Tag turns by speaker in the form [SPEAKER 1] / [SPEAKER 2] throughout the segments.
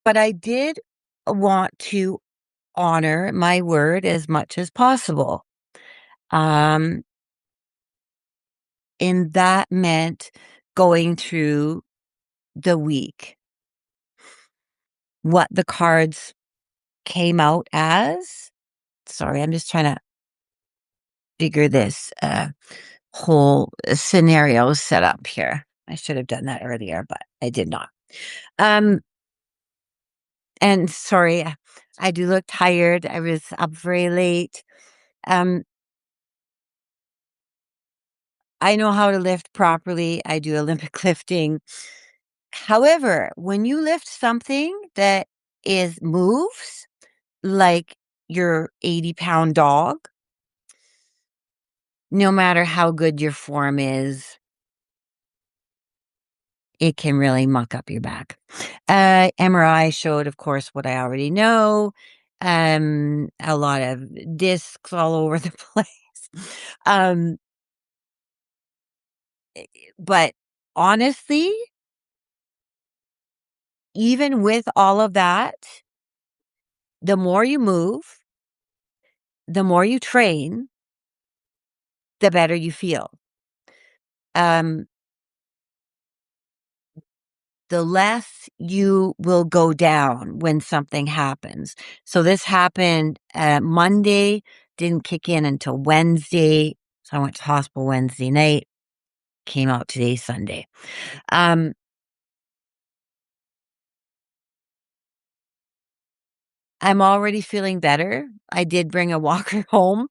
[SPEAKER 1] But I did want to honor my word as much as possible. Um, and that meant going through the week, what the cards came out as. Sorry, I'm just trying to figure this whole scenario set up here. I should have done that earlier, but I did not. Um, and sorry, I do look tired. I was up very late. Um, I know how to lift properly. I do Olympic lifting. However, when you lift something that is moves like your 80-pound dog, no matter how good your form is, it can really muck up your back. MRI showed, of course, what I already know. A lot of discs all over the place. Um, but honestly, even with all of that, the more you move, the more you train, the better you feel. Um, the less you will go down when something happens. So this happened Monday, didn't kick in until Wednesday. So I went to hospital Wednesday night, came out today, Sunday. Um, I'm already feeling better. I did bring a walker home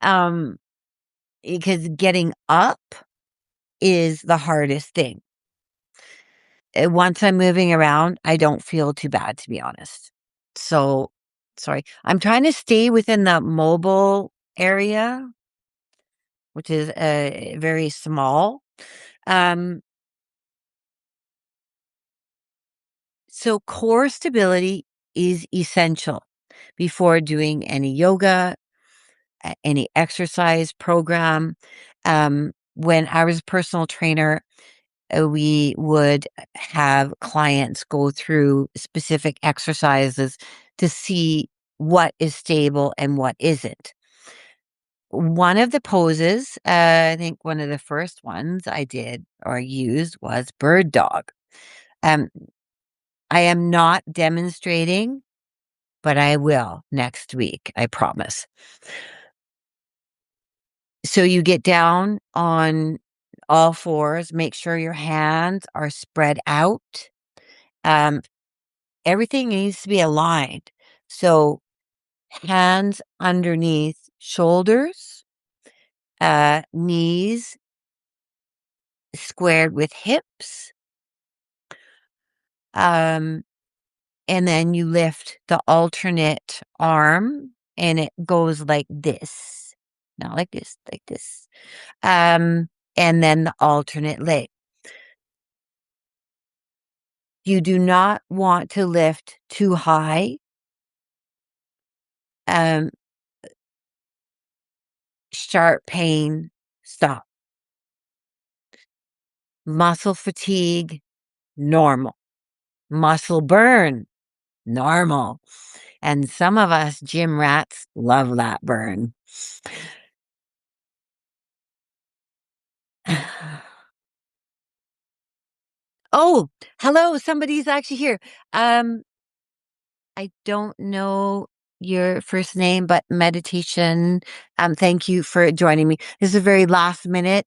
[SPEAKER 1] um, because getting up is the hardest thing. Once I'm moving around, I don't feel too bad, to be honest. So, sorry. I'm trying to stay within the mobile area, which is very small. Um, so, core stability is essential before doing any yoga, any exercise program. When I was a personal trainer, we would have clients go through specific exercises to see what is stable and what isn't. One of the poses, I think one of the first ones I did or used was bird dog. Um, I am not demonstrating, but I will next week, I promise. So you get down on all fours, make sure your hands are spread out. Um, Everything needs to be aligned. So hands underneath shoulders, knees squared with hips. Um, and then you lift the alternate arm and it goes like this. Not like this, like this. And then the alternate leg. You do not want to lift too high. Um, Sharp pain, stop. Muscle fatigue, normal. Muscle burn, normal. And some of us gym rats love that burn. Oh, hello, somebody's actually here. Um, I don't know your first name, but meditation. Thank you for joining me. This is a very last minute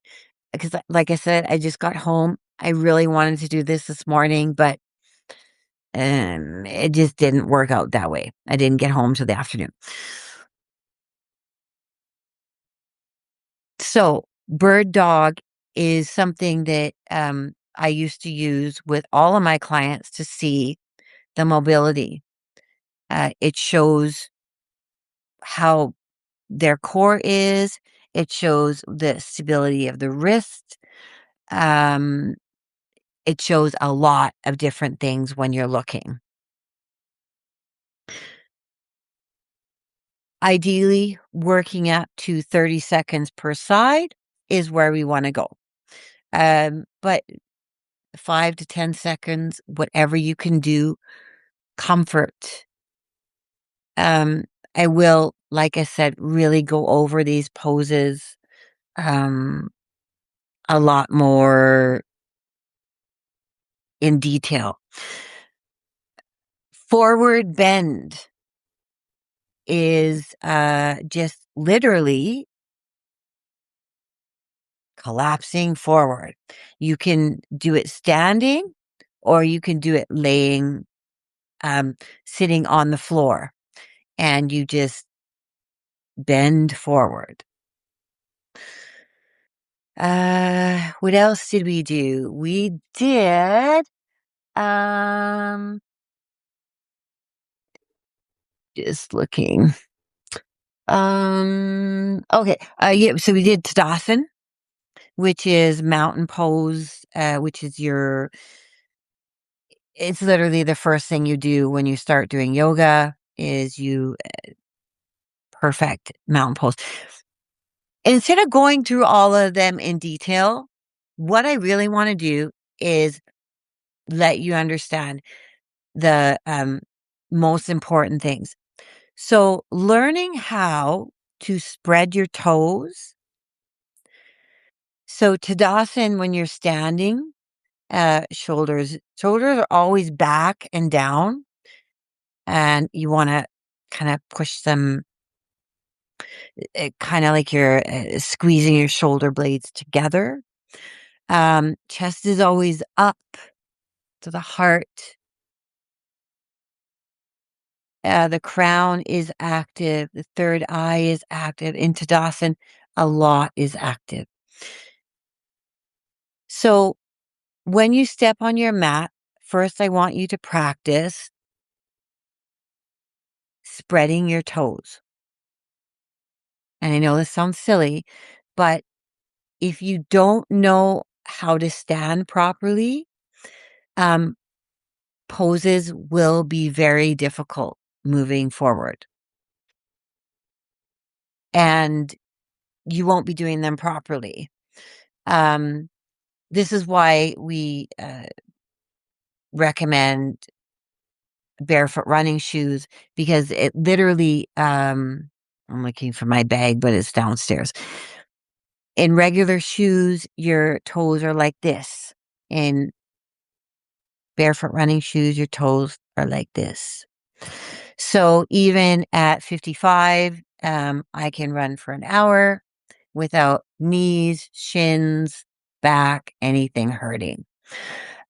[SPEAKER 1] because, like I said, I just got home. I really wanted to do this morning, but it just didn't work out that way. I didn't get home till the afternoon. So, bird dog is something that I used to use with all of my clients to see the mobility. It shows how their core is, it shows the stability of the wrist. Um, it shows a lot of different things when you're looking. Ideally, working up to 30 seconds per side is where we want to go. But 5 to 10 seconds, whatever you can do. comfort. Um, I will, like I said, really go over these poses um, a lot more in detail. Forward bend is just literally collapsing forward. You can do it standing or you can do it laying, sitting on the floor, and you just bend forward. What else did we do? We did, um, just looking. Okay. Yeah, so we did Tadasana, which is mountain pose, which is it's literally the first thing you do when you start doing yoga is you perfect mountain pose. Instead of going through all of them in detail, what I really want to do is let you understand the most important things. So, learning how to spread your toes. So, Tadasana, when you're standing, shoulders are always back and down, and you want to kind of push them, kind of like you're squeezing your shoulder blades together. Chest is always up to the heart. The crown is active. The third eye is active. In Tadasana, a lot is active. So when you step on your mat, first I want you to practice spreading your toes. And I know this sounds silly, but if you don't know how to stand properly, um, poses will be very difficult moving forward. And you won't be doing them properly. This is why we recommend barefoot running shoes, because it literally, I'm looking for my bag, but it's downstairs. In regular shoes, your toes are like this. In barefoot running shoes, your toes are like this. So even at 55, I can run for an hour without knees, shins, back, anything hurting.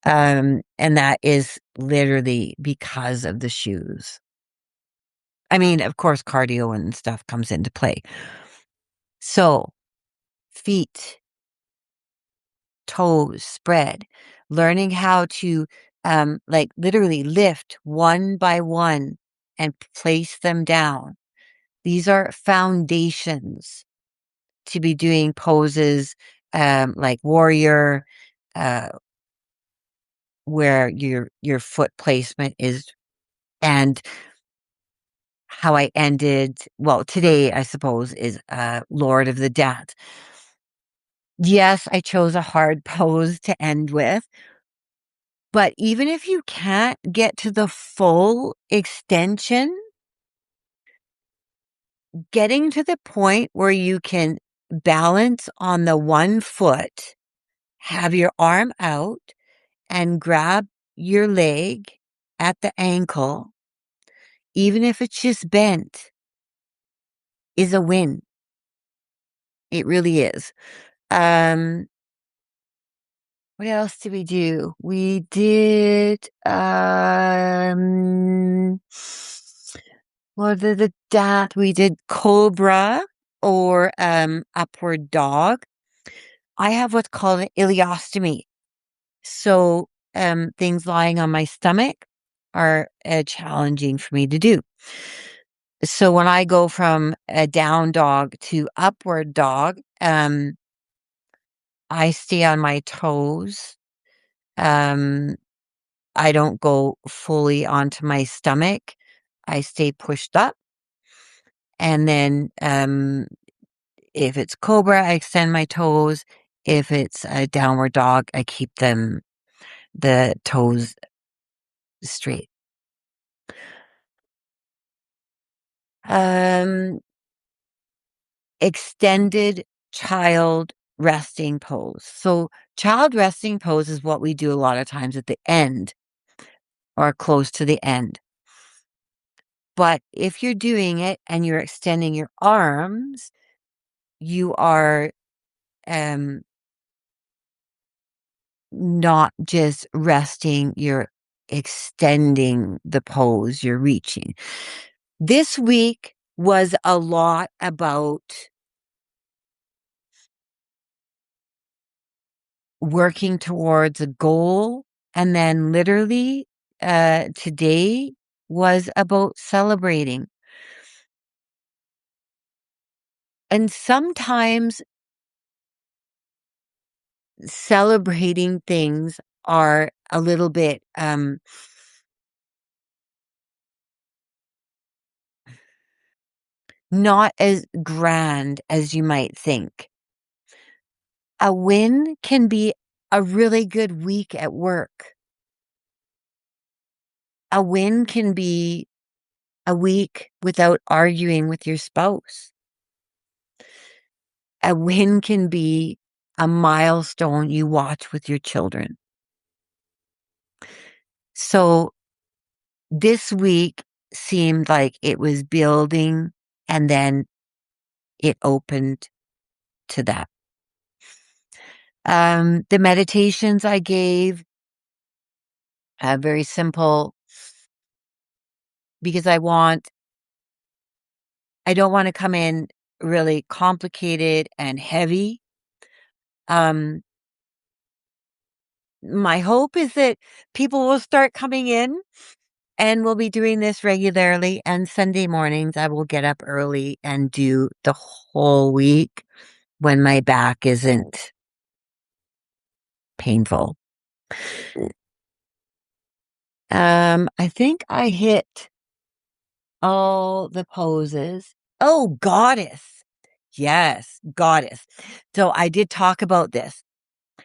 [SPEAKER 1] And that is literally because of the shoes. I mean, of course, cardio and stuff comes into play. So, feet, toes, spread, learning how to, like literally lift one by one and place them down. These are foundations to be doing poses, like warrior, uh, where your foot placement is, and how I ended, well, today, I suppose, is Lord of the Dead. Yes, I chose a hard pose to end with, but even if you can't get to the full extension, getting to the point where you can balance on the one foot, have your arm out, and grab your leg at the ankle, even if it's just bent, is a win. It really is. Um, what else did we do? We did, what did that? We did cobra or, upward dog. I have what's called an ileostomy. So, things lying on my stomach are challenging for me to do. So when I go from a down dog to upward dog, I stay on my toes. Um, I don't go fully onto my stomach. I stay pushed up. And then, if it's cobra, I extend my toes. If it's a downward dog, I keep the toes straight. Um, Extended child resting pose. So, child resting pose is what we do a lot of times at the end or close to the end. But if you're doing it and you're extending your arms, you are um, not just resting, you're extending the pose, you're reaching. This week was a lot about working towards a goal. And then literally, today was about celebrating. And sometimes celebrating things are a little bit, not as grand as you might think. A win can be a really good week at work. A win can be a week without arguing with your spouse. A win can be a milestone you watch with your children. So this week seemed like it was building and then it opened to that. The meditations I gave, very simple because I don't want to come in really complicated and heavy. Um, my hope is that people will start coming in and we'll be doing this regularly. And Sunday mornings, I will get up early and do the whole week when my back isn't painful. I think I hit all the poses. Oh, goddess. Yes, goddess. So I did talk about this.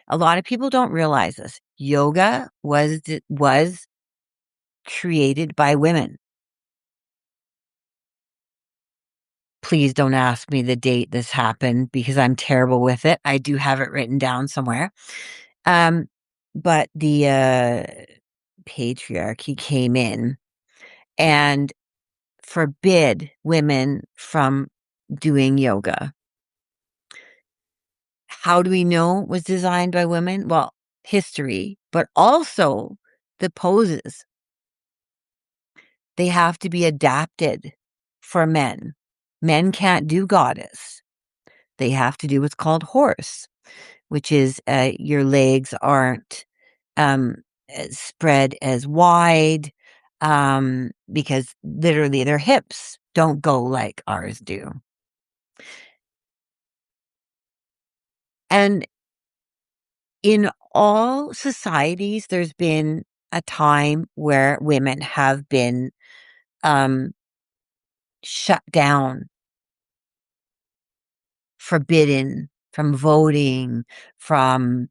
[SPEAKER 1] A lot of people don't realize this. Yoga was created by women. Please don't ask me the date this happened because I'm terrible with it. I do have it written down somewhere. Um, but the patriarchy came in and forbid women from doing yoga. How do we know it was designed by women? Well, history, but also the poses. They have to be adapted for men. Men can't do goddess. They have to do what's called horse, which is your legs aren't um, spread as wide because literally their hips don't go like ours do. And in all societies, there's been a time where women have been um, shut down, forbidden from voting, from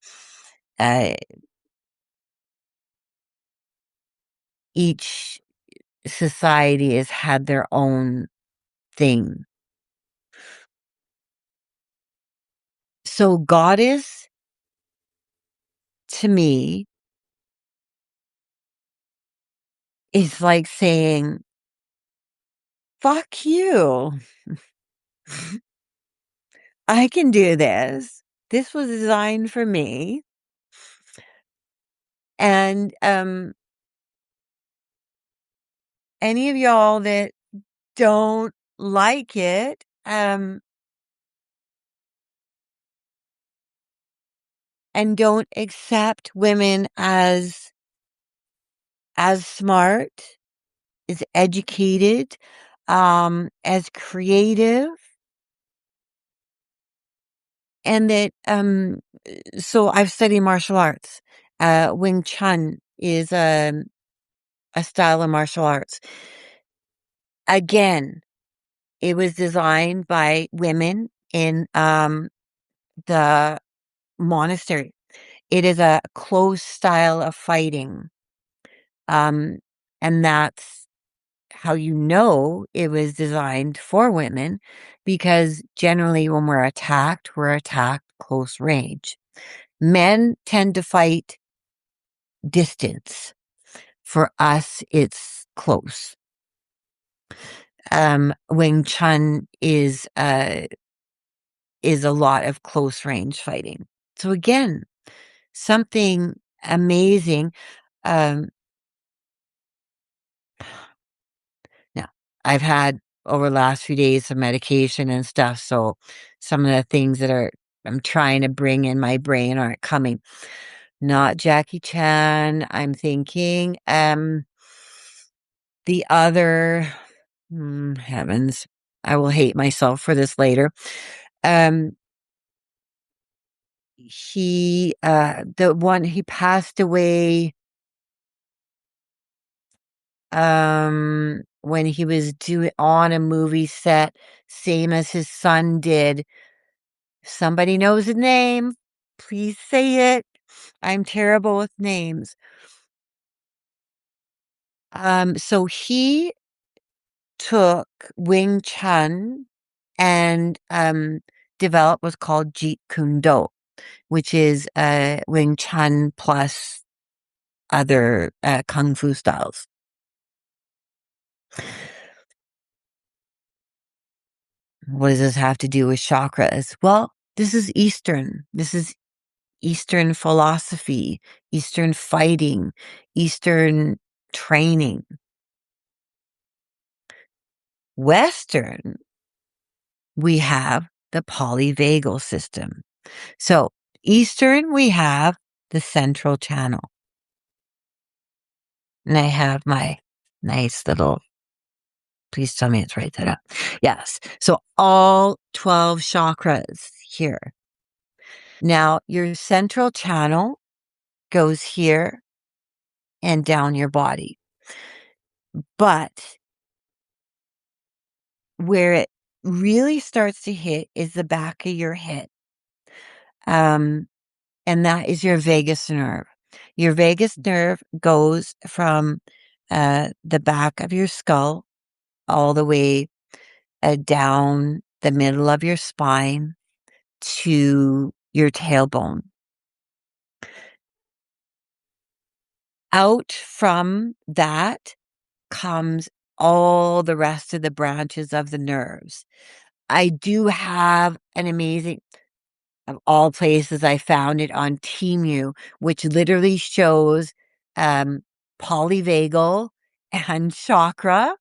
[SPEAKER 1] uh, each society has had their own thing. So, goddess to me is like saying, fuck you. I can do this. This was designed for me. And any of y'all that don't like it, and don't accept women as smart, as educated, as creative, and that so I've studied martial arts. Wing Chun is a style of martial arts. Again, it was designed by women in the monastery. It is a close style of fighting. Um, and that's how you know it was designed for women, because generally when we're attacked close range. Men tend to fight distance. For us, it's close. Wing Chun is a lot of close range fighting. So again, something amazing. Um, Now, I've had over the last few days some medication and stuff, so some of the things that I'm trying to bring in my brain aren't coming. Not Jackie Chan, I'm thinking. The other, heavens, I will hate myself for this later. Um, the one he passed away when he was doing on a movie set, same as his son did. Somebody knows his name. Please say it. I'm terrible with names. So he took Wing Chun and developed what's called Jeet Kune Do, which is Wing Chun plus other kung fu styles. What does this have to do with chakras? Well, this is Eastern. This is Eastern philosophy, Eastern fighting, Eastern training. Western, we have the polyvagal system. So Eastern, we have the central channel. And I have my nice little, please tell me it's right side up. Yes. So all 12 chakras here. Now your central channel goes here and down your body. But where it really starts to hit is the back of your head. And that is your vagus nerve. Your vagus nerve goes from the back of your skull all the way down the middle of your spine to your tailbone. Out from that comes all the rest of the branches of the nerves. I do have an amazing, of all places, I found it on Temu, which literally shows polyvagal and chakra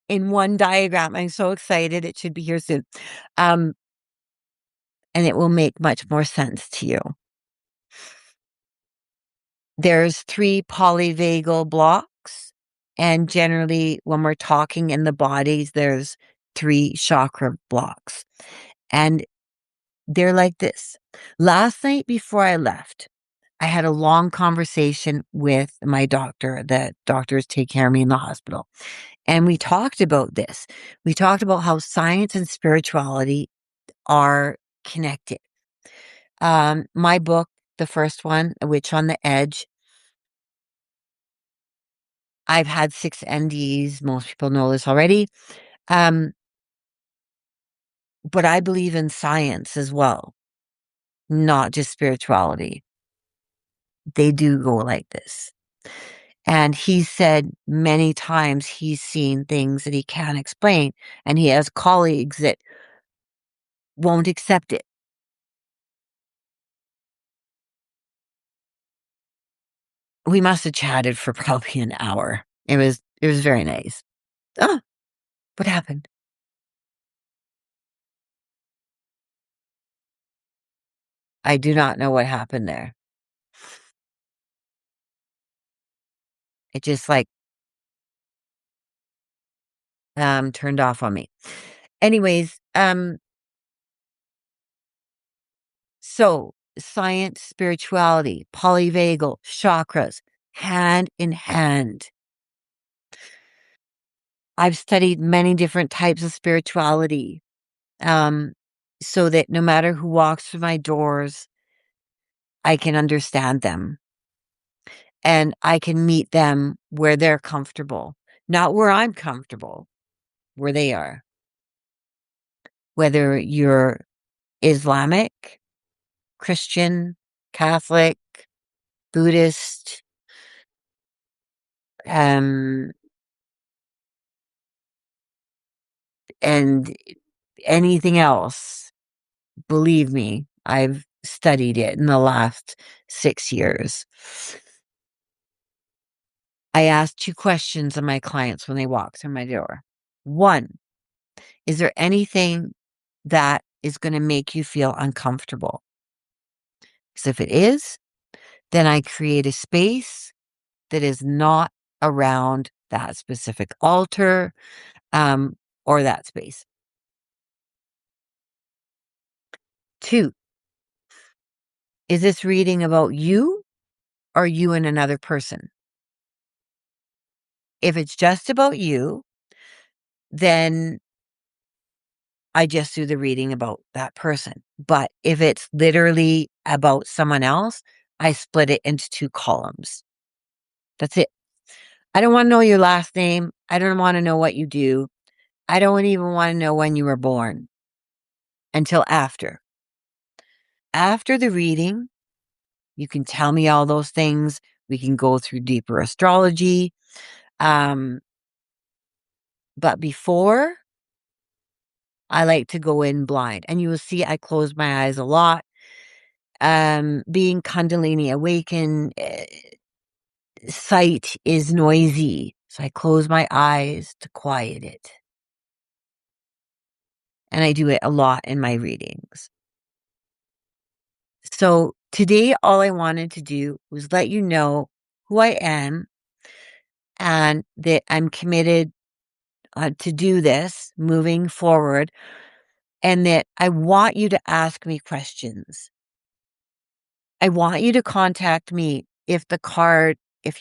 [SPEAKER 1] in one diagram. I'm so excited. It should be here soon. And it will make much more sense to you. There's 3 polyvagal blocks, and generally when we're talking in the bodies, there's 3 chakra blocks. And they're like this. Last night before I left, I had a long conversation with my doctor. The doctors take care of me in the hospital. And we talked about this. We talked about how science and spirituality are connected. My book, the first one, A Witch on the Edge, I've had 6 NDs. Most people know this already. But I believe in science as well, not just spirituality. They do go like this. And he said many times he's seen things that he can't explain, and he has colleagues that won't accept it. We must have chatted for probably an hour. It was very nice. Oh, what happened? I do not know what happened there. It just like turned off on me. Anyways, so science, spirituality, polyvagal, chakras, hand in hand. I've studied many different types of spirituality, so that no matter who walks through my doors, I can understand them and I can meet them where they're comfortable. not where I'm comfortable, where they are. Whether you're Islamic, Christian, Catholic, Buddhist, um, and anything else, believe me, I've studied it in the last 6 years. I ask 2 questions of my clients when they walk through my door. 1, is there anything that is gonna make you feel uncomfortable? 'Cause if it is, then I create a space that is not around that specific altar, um, or that space. 2, is this reading about you or you and another person? If it's just about you, then I just do the reading about that person. But if it's literally about someone else, I split it into 2 columns. That's it. I don't wanna know your last name. I don't wanna know what you do. I don't even wanna know when you were born until after. After the reading, you can tell me all those things. We can go through deeper astrology. Um, but before, I like to go in blind. And you will see I close my eyes a lot. Being Kundalini awakened, sight is noisy. So I close my eyes to quiet it. And I do it a lot in my readings. So today, all I wanted to do was let you know who I am and that I'm committed to do this moving forward, and that I want you to ask me questions. I want you to contact me if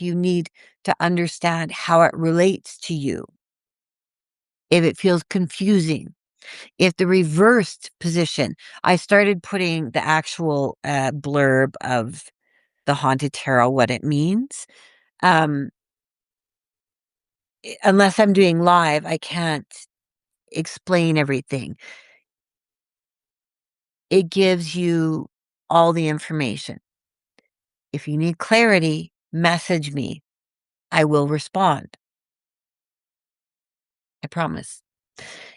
[SPEAKER 1] you need to understand how it relates to you, if it feels confusing, if the reversed position, I started putting the actual blurb of the Haunted Tarot, what it means. Um, unless I'm doing live, I can't explain everything. It gives you all the information. If you need clarity, message me. I will respond. I promise.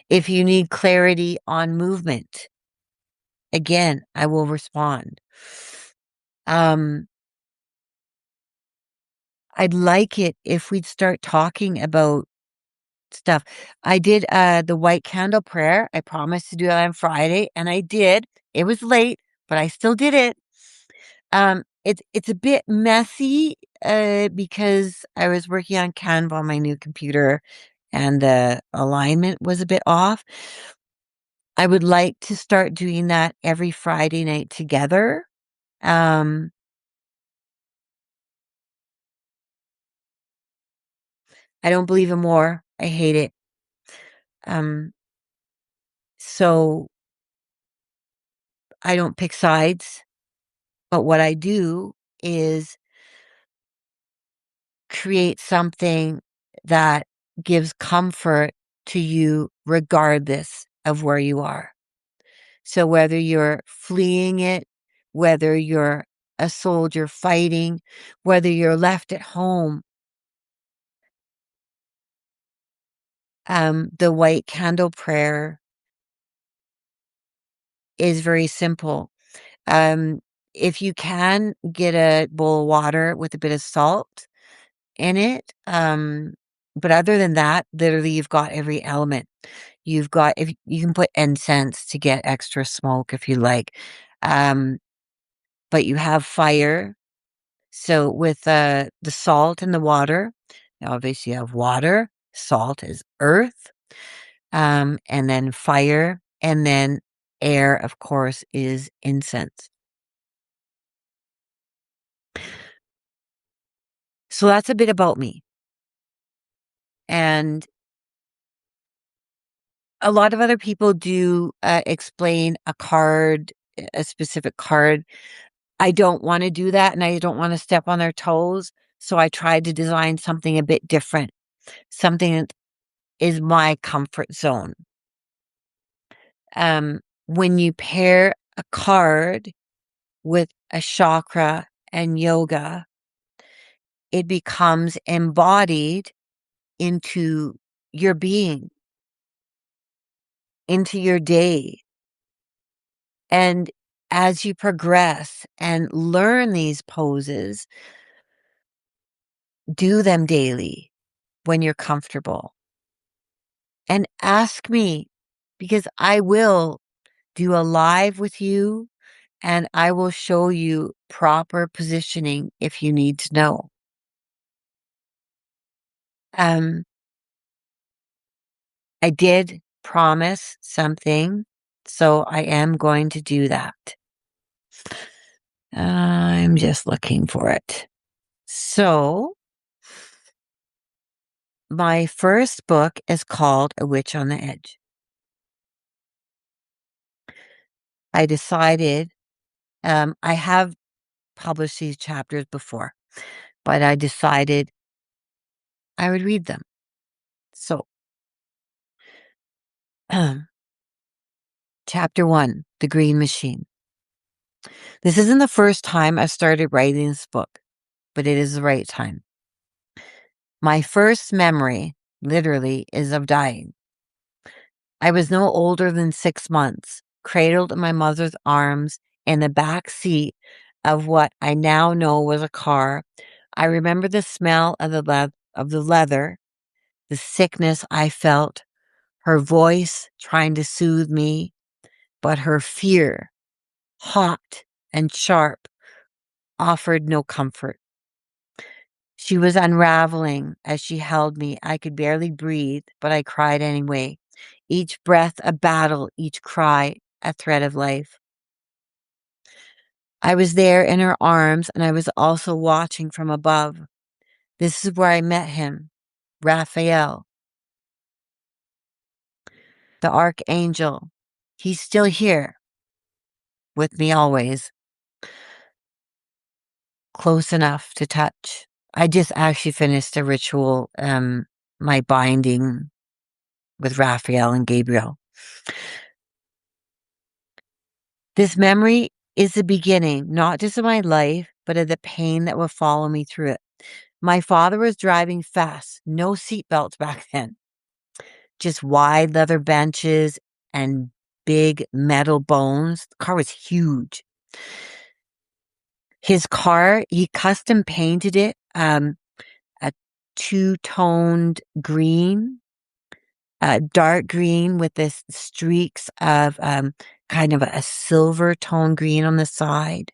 [SPEAKER 1] If you need clarity on movement, again, I will respond. Um, I'd like it if we'd start talking about stuff. I did the white candle prayer. I promised to do it on Friday, and I did. It was late, but I still did it. It's a bit messy because I was working on Canva on my new computer, and the alignment was a bit off. I would like to start doing that every Friday night together. Um, I don't believe in war. I hate it. Um, so I don't pick sides, but what I do is create something that gives comfort to you regardless of where you are. So whether you're fleeing it, whether you're a soldier fighting, whether you're left at home, the white candle prayer is very simple. Um, if you can get a bowl of water with a bit of salt in it, but other than that, literally you've got every element. You've got if you can put incense to get extra smoke if you like. Um, but you have fire. So with the salt and the water, obviously you have water, salt is earth, and then fire, and then air, of course, is incense. So that's a bit about me. And a lot of other people do explain a specific card. I don't want to do that and I don't want to step on their toes. So I tried to design something a bit different. something that is my comfort zone. When you pair a card with a chakra and yoga, it becomes embodied into your being, into your day. And as you progress and learn these poses, do them daily when you're comfortable. And ask me, because I will do a live with you and I will show you proper positioning if you need to know. Um, I did promise something, so I am going to do that. I'm just looking for it. So, my first book is called A Witch on the Edge. I decided, I have published these chapters before, but I decided I would read them. So, Chapter 1, The Green Machine. This isn't the first time I've started writing this book, but it is the right time. My first memory, literally, is of dying. I was no older than 6 months, cradled in my mother's arms in the back seat of what I now know was a car. I remember the smell of the leather, the sickness I felt, her voice trying to soothe me, but her fear, hot and sharp, offered no comfort. She was unraveling as she held me. I could barely breathe, but I cried anyway. Each breath a battle, each cry a thread of life. I was there in her arms, and I was also watching from above. This is where I met him, Raphael, the archangel. He's still here, with me always, close enough to touch. I just actually finished a ritual, my binding with Raphael and Gabriel. This memory is the beginning, not just of my life, but of the pain that will follow me through it. My father was driving fast, no seatbelts back then, just wide leather benches and big metal bones. The car was huge. His car, he custom painted it a two-toned green, dark green with this streaks of kind of a silver tone green on the side.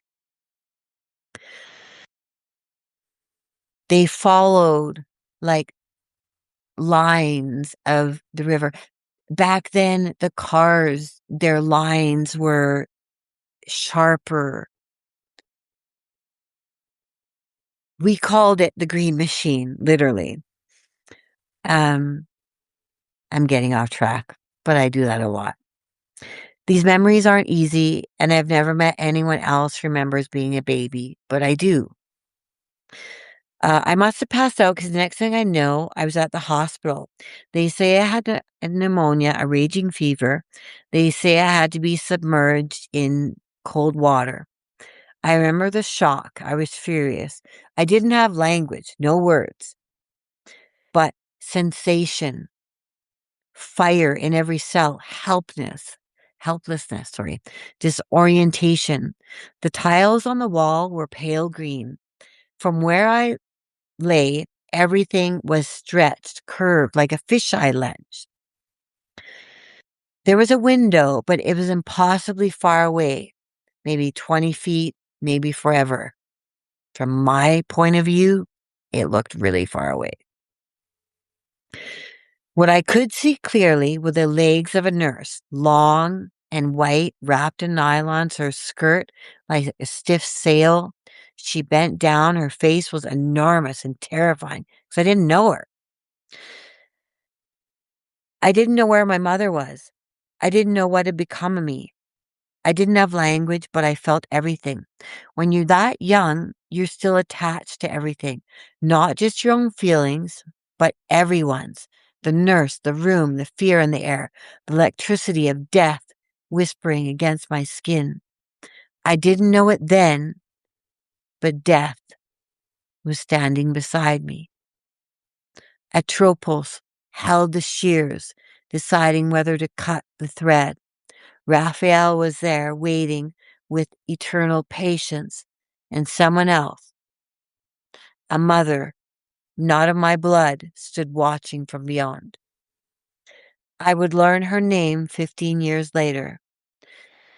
[SPEAKER 1] They followed like lines of the river. Back then, the cars, their lines were sharper. We called it the Green Machine, literally. I'm getting off track, but I do that a lot. These memories aren't easy, and I've never met anyone else who remembers being a baby, but I do. I must have passed out because the next thing I know, I was at the hospital. They say I had a pneumonia, a raging fever. They say I had to be submerged in cold water. I remember the shock. I was furious. I didn't have language, no words, but sensation, fire in every cell, helplessness, disorientation. The tiles on the wall were pale green. From where I lay, everything was stretched, curved like a fisheye lens. There was a window, but it was impossibly far away, maybe 20 feet, maybe forever. From my point of view, it looked really far away. What I could see clearly were the legs of a nurse, long and white, wrapped in nylons, her skirt like a stiff sail. She bent down, her face was enormous and terrifying, because I didn't know her. I didn't know where my mother was. I didn't know what had become of me. I didn't have language, but I felt everything. When you're that young, you're still attached to everything, not just your own feelings, but everyone's. The nurse, the room, the fear in the air, the electricity of death whispering against my skin. I didn't know it then, but death was standing beside me. Atropos held the shears, deciding whether to cut the thread. Raphael was there waiting with eternal patience, and someone else, a mother, not of my blood, stood watching from beyond. I would learn her name 15 years later.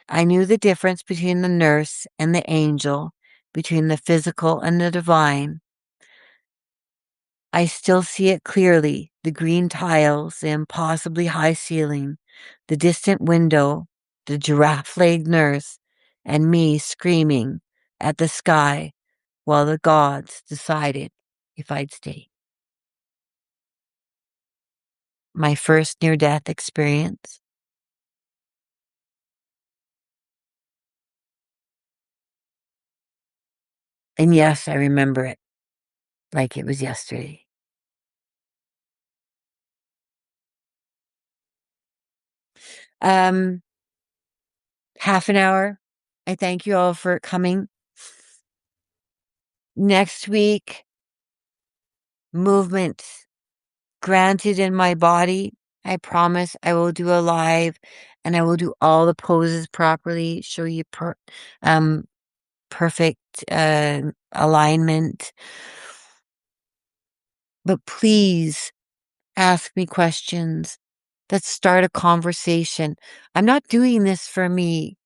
[SPEAKER 1] I knew the difference between the nurse and the angel, between the physical and the divine. I still see it clearly, the green tiles, the impossibly high ceiling, the distant window, the giraffe-legged nurse, and me screaming at the sky while the gods decided if I'd stay. My first near-death experience. And yes, I remember it like it was yesterday. Um, Half an hour. I thank you all for coming. Next week, movement granted in my body. I promise I will do a live and I will do all the poses properly, show you um, perfect alignment. But please ask me questions. Let's start a conversation. I'm not doing this for me.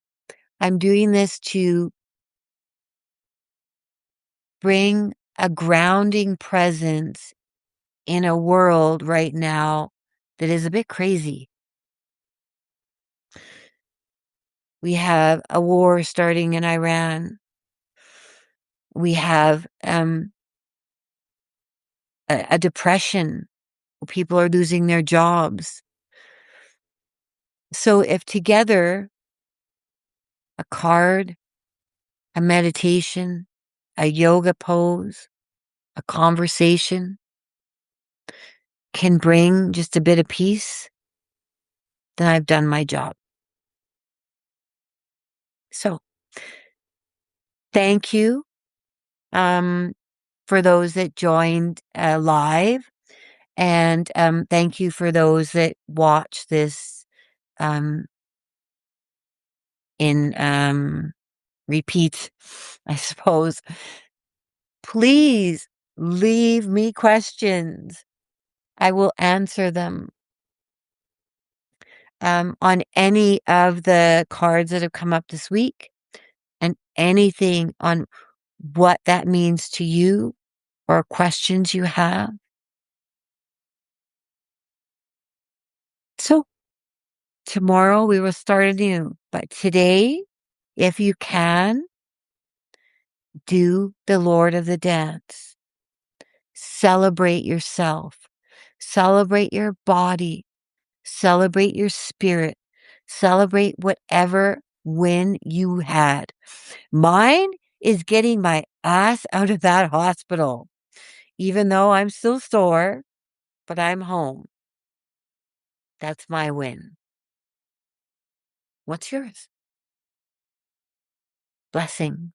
[SPEAKER 1] I'm doing this to bring a grounding presence in a world right now that is a bit crazy. We have a war starting in Iran. We have a depression. People are losing their jobs. So if together a card, a meditation, a yoga pose, a conversation can bring just a bit of peace, then I've done my job. So thank you for those that joined live. And thank you for those that watch this um, in repeat, I suppose. Please leave me questions. I will answer them on any of the cards that have come up this week and anything on what that means to you or questions you have. So tomorrow we will start anew. But today, if you can, do the Lord of the Dance. Celebrate yourself. Celebrate your body. Celebrate your spirit. Celebrate whatever win you had. Mine is getting my ass out of that hospital. Even though I'm still sore, but I'm home. That's my win. What's yours? Blessings.